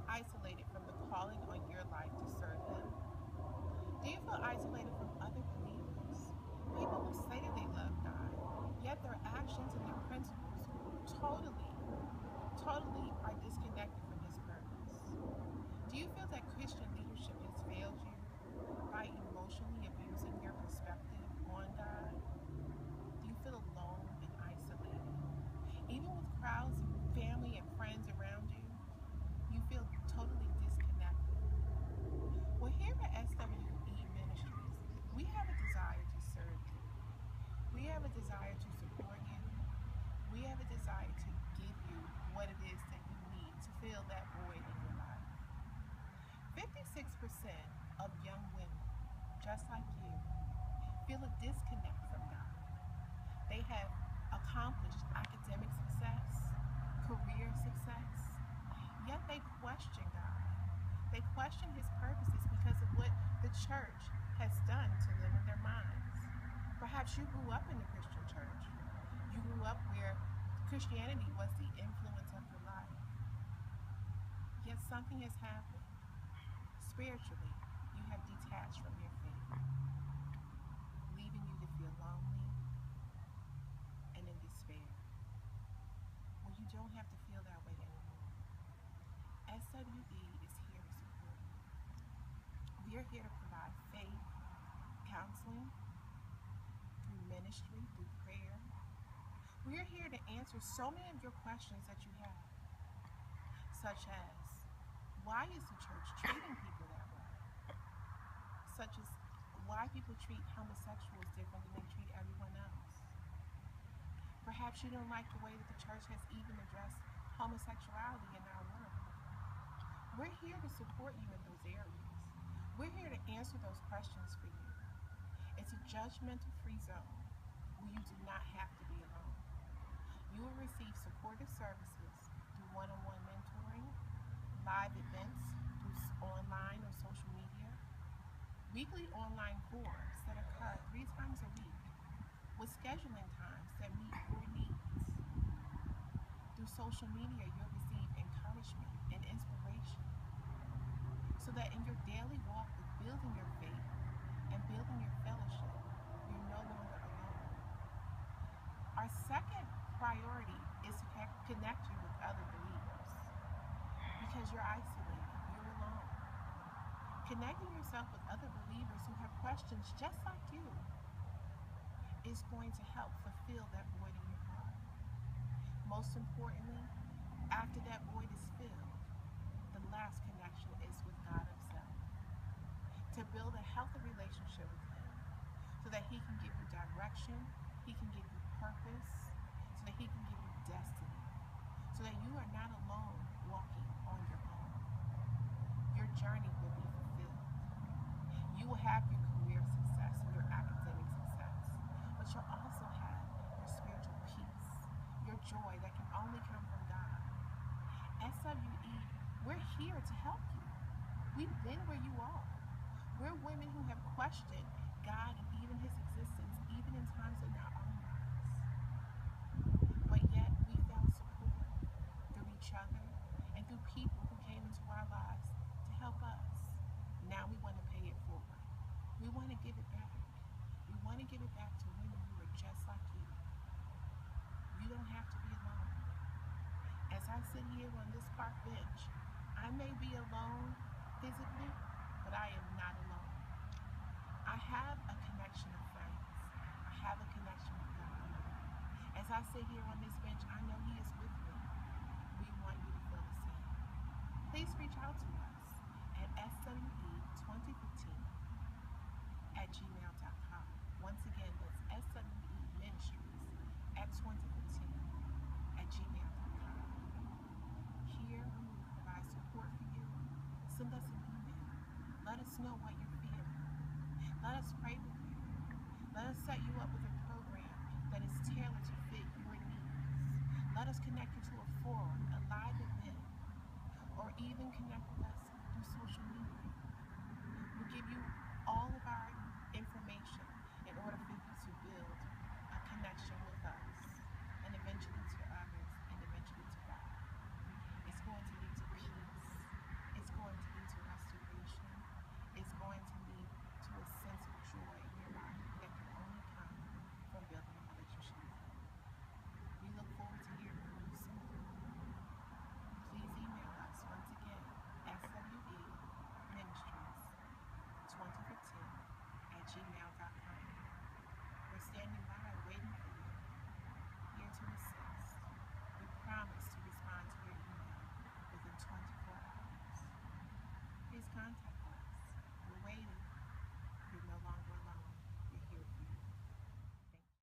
isolated from the calling on your life to serve Him? Do you feel isolated from other believers? People who say that they love God, yet their actions and their principles totally are disconnected from His purpose. Do you feel that Christian leadership has failed you by emotionally abusing your perspective on God? Do you feel alone and isolated? Even with crowds of family and friends around you, you feel totally disconnected. Well, here at SWE Ministries, we have a desire to serve you. We have a desire to support you. We have a desire to give you what it is that you need to fill that void in your life. 56% of young women, just like you, feel a disconnect from God. They have accomplished academic success, career success, yet they question God. They question His purposes because of what the church has done to them in their minds. Perhaps you grew up in the Christian church. You grew up where Christianity was the influence of your life. Yet something has happened. Spiritually, you have detached from your faith, leaving you to feel lonely and in despair. Well, you don't have to feel that way anymore. SWE is here to support you. We are here to provide faith, counseling, through ministry, through prayer. We are here to answer so many of your questions that you have, such as, why is the church treating people that way? Such as, why people treat homosexuals different than they treat everyone else. Perhaps you don't like the way that the church has even addressed homosexuality in our world. We're here to support you in those areas. We're here to answer those questions for you. It's a judgmental-free zone where you do not have to be alone. You will receive supportive services through one-on-one mentoring, live events through online or social media, weekly online forums that occur 3 times a week with scheduling times that meet your needs. Through social media, you'll receive encouragement and inspiration so that in your daily walk with building your faith and building your fellowship, you're no longer alone. Our second priority is to connect you with other believers because you're isolated, you're alone. Connecting yourself with other believers who have questions just like you is going to help fulfill that void in your heart. Most importantly, after that void is filled, the last connection is with God Himself. To build a healthy relationship with Him so that He can give you direction, He can give you purpose, so that He can give you destiny, so that you are not alone walking on your own. Your journey will be fulfilled. You will have your career success and your academic success, but you'll also have your spiritual peace, your joy that can only come from God. SWE, we're here to help you. We've been where you are. We're women who have questioned God and even His existence, even in times in our own lives. But yet we found support through each other and through people who came into our lives to help us. Now we want to pay it forward. We want to give it back. We want to give it back to women who are just like you. You don't have to be alone. As I sit here on this park bench, I may be alone physically, but I am not alone. I have a connection of friends. I have a connection with God. As I sit here on this bench, I know He is with me. We want you to feel the same. Please reach out to us at SWE2015@gmail.com. Once again, that's SWE Ministries at 2015@gmail.com. Here, we will provide support for you. Send us an email. Let us know what you're feeling. Let us pray with you. Let us set you up with a program that is tailored to fit your needs. Let us connect you to a forum, a live event, or even connect with us through social media. We'll give you all of our information in order for you to build a connection